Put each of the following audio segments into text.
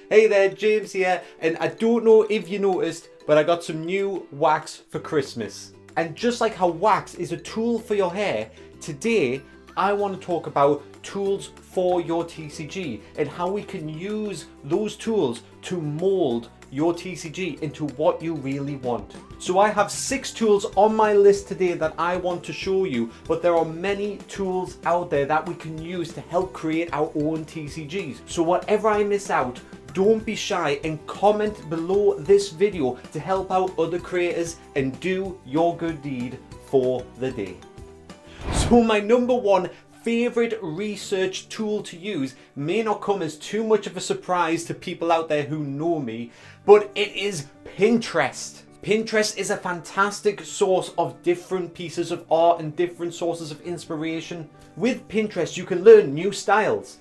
Hey there, James here, and I don't know if you noticed, but I got some new wax for Christmas. And just like how wax is a tool for your hair, today I want to talk about tools for your TCG and how we can use those tools to mold your TCG into what you really want. So I have 6 tools on my list today that I want to show you, but there are many tools out there that we can use to help create our own TCGs. So whatever I miss out, don't be shy and comment below this video to help out other creators and do your good deed for the day. So my number one favorite research tool to use may not come as too much of a surprise to people out there who know me, but it is Pinterest. Pinterest is a fantastic source of different pieces of art and different sources of inspiration. With Pinterest, you can learn new styles,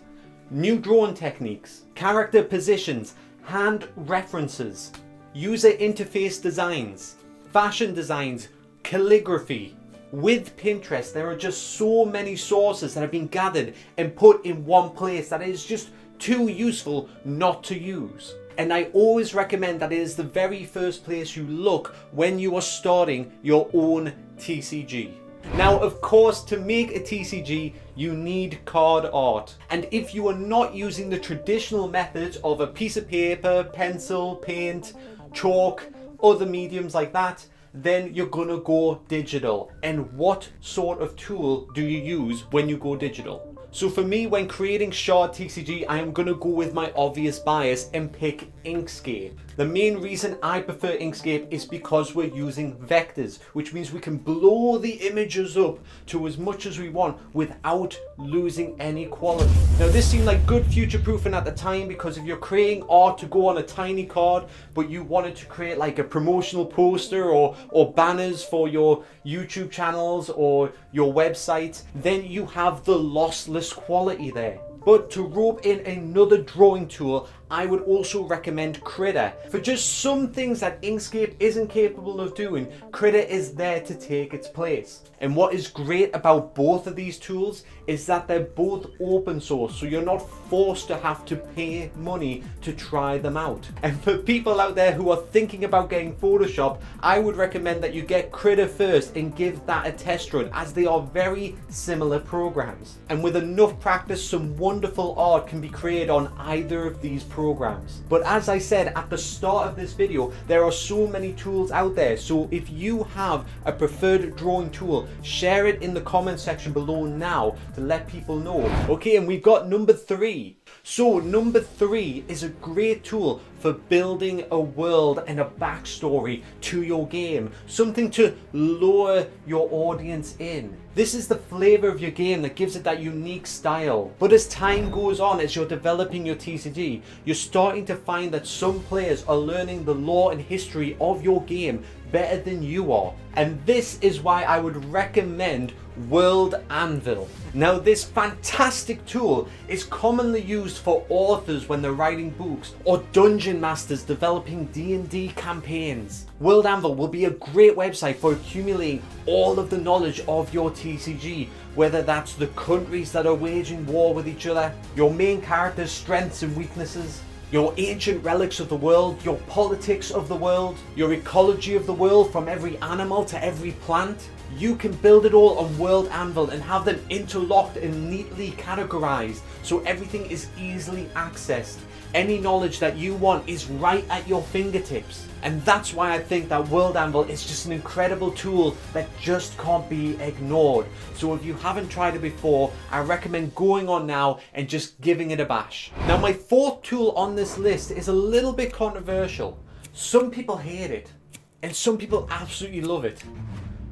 new drawing techniques, character positions, hand references, user interface designs, fashion designs, calligraphy. With Pinterest, there are just so many sources that have been gathered and put in one place that it is just too useful not to use. And I always recommend that it is the very first place you look when you are starting your own TCG. Now, of course, to make a TCG, you need card art. And if you are not using the traditional methods of a piece of paper, pencil, paint, chalk, other mediums like that, then you're gonna go digital. And what sort of tool do you use when you go digital? So for me, when creating Shard TCG, I am gonna go with my obvious bias and pick Inkscape. The main reason I prefer Inkscape is because we're using vectors, which means we can blow the images up to as much as we want without losing any quality. Now this seemed like good future proofing at the time, because if you're creating art to go on a tiny card, but you wanted to create like a promotional poster or banners for your YouTube channels or your website, then you have the lossless quality there. But to rope in another drawing tool, I would also recommend Critter. For just some things that Inkscape isn't capable of doing, Critter is there to take its place. And what is great about both of these tools is that they're both open source, so you're not forced to have to pay money to try them out. And for people out there who are thinking about getting Photoshop, I would recommend that you get Critter first and give that a test run, as they are very similar programs. And with enough practice, some wonderful art can be created on either of these programs. But as I said at the start of this video, there are so many tools out there, so if you have a preferred drawing tool, share it in the comment section below now to let people know. Okay, and we've got number 3. So number 3 is a great tool for building a world and a backstory to your game, something to lure your audience in. This is the flavor of your game that gives it that unique style. But as time goes on, as you're developing your TCG, you're starting to find that some players are learning the lore and history of your game better than you are. And this is why I would recommend World Anvil. Now this fantastic tool is commonly used for authors when they're writing books, or dungeon masters developing D&D campaigns. World Anvil will be a great website for accumulating all of the knowledge of your TCG, whether that's the countries that are waging war with each other, your main character's strengths and weaknesses, your ancient relics of the world, your politics of the world, your ecology of the world from every animal to every plant. You can build it all on World Anvil and have them interlocked and neatly categorized so everything is easily accessed. Any knowledge that you want is right at your fingertips. And that's why I think that World Anvil is just an incredible tool that just can't be ignored. So if you haven't tried it before, I recommend going on now and just giving it a bash. Now my 4th tool on this list is a little bit controversial. Some people hate it and some people absolutely love it.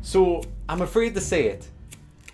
So I'm afraid to say it,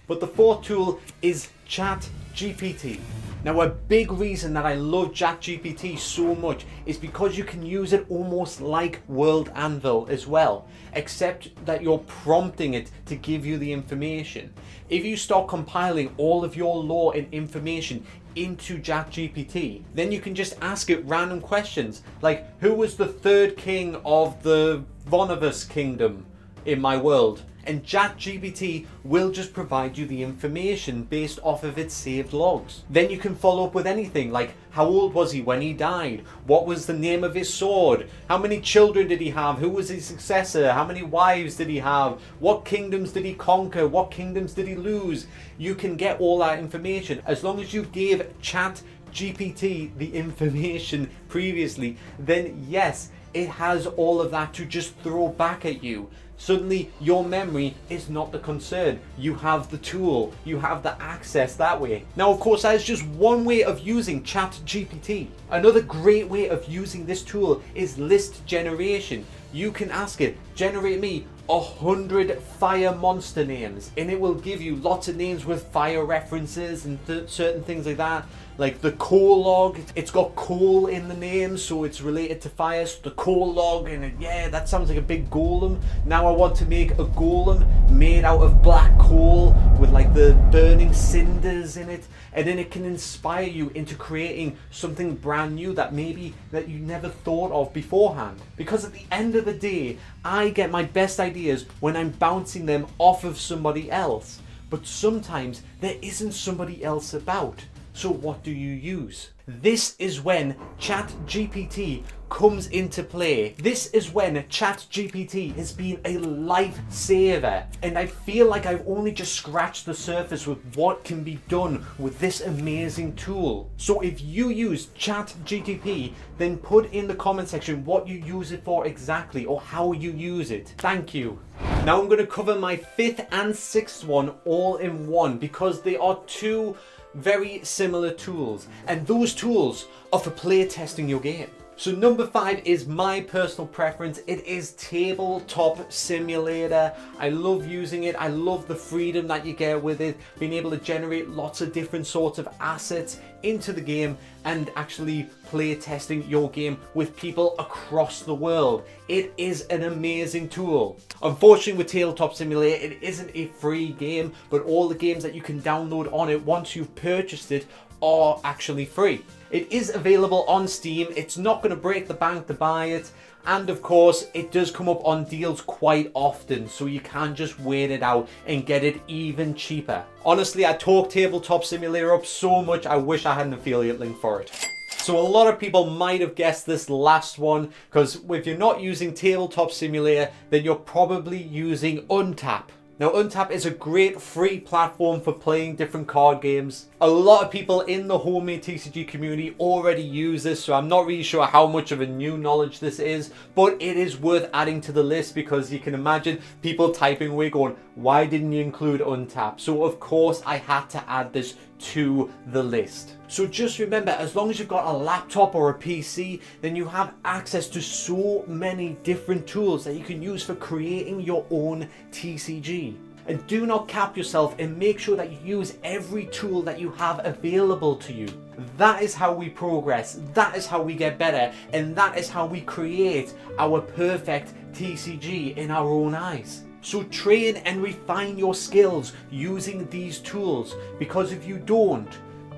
but the 4th tool is ChatGPT. Now a big reason that I love ChatGPT so much is because you can use it almost like World Anvil as well, except that you're prompting it to give you the information. If you start compiling all of your lore and information into ChatGPT, then you can just ask it random questions like, who was the 3rd king of the Vonavus kingdom in my world? And ChatGPT will just provide you the information based off of its saved logs. Then you can follow up with anything like how old was he when he died? What was the name of his sword? How many children did he have? Who was his successor? How many wives did he have? What kingdoms did he conquer? What kingdoms did he lose? You can get all that information as long as you gave ChatGPT the information previously. Then yes, it has all of that to just throw back at you. Suddenly your memory is not the concern. You have the tool, you have the access that way. Now of course that is just one way of using ChatGPT. Another great way of using this tool is list generation. You can ask it, generate me 100 fire monster names, and it will give you lots of names with fire references and certain things like that. Like the coal log, it's got coal in the name, so it's related to fire. So the coal log, and yeah, that sounds like a big golem. Now I want to make a golem made out of black coal with like the burning cinders in it, and then it can inspire you into creating something brand new that maybe that you never thought of beforehand. Because at the end of the day, I get my best ideas when I'm bouncing them off of somebody else. But sometimes there isn't somebody else about. So what do you use? This is when ChatGPT comes into play. This is when ChatGPT has been a lifesaver. And I feel like I've only just scratched the surface with what can be done with this amazing tool. So if you use ChatGPT, then put in the comment section what you use it for exactly, or how you use it. Thank you. Now I'm going to cover my 5th and 6th one all in one, because they are two very similar tools, and those tools are for play testing your game. So number 5 is my personal preference. It is Tabletop Simulator. I love using it. I love the freedom that you get with it, being able to generate lots of different sorts of assets into the game and actually play testing your game with people across the world. It is an amazing tool. Unfortunately with Tabletop Simulator, it isn't a free game, but all the games that you can download on it once you've purchased it are actually free. It is available on Steam. It's not going to break the bank to buy it. And of course, it does come up on deals quite often, so you can just wait it out and get it even cheaper. Honestly, I talk Tabletop Simulator up so much, I wish I had an affiliate link for it. So a lot of people might have guessed this last one, because if you're not using Tabletop Simulator, then you're probably using Untap. Now Untap is a great free platform for playing different card games. A lot of people in the homemade TCG community already use this, so I'm not really sure how much of a new knowledge this is, but it is worth adding to the list, because you can imagine people typing away going, why didn't you include Untap? So of course I had to add this to the list. So just remember, as long as you've got a laptop or a PC, then you have access to so many different tools that you can use for creating your own TCG. And do not cap yourself, and make sure that you use every tool that you have available to you. That is how we progress, that is how we get better, and that is how we create our perfect TCG in our own eyes. So train and refine your skills using these tools, because if you don't,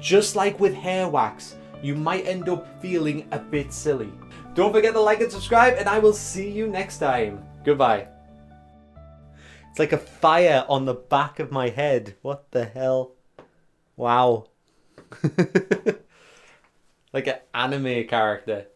just like with hair wax, you might end up feeling a bit silly. Don't forget to like and subscribe, and I will see you next time. Goodbye. It's like a fire on the back of my head. What the hell? Wow. Like an anime character.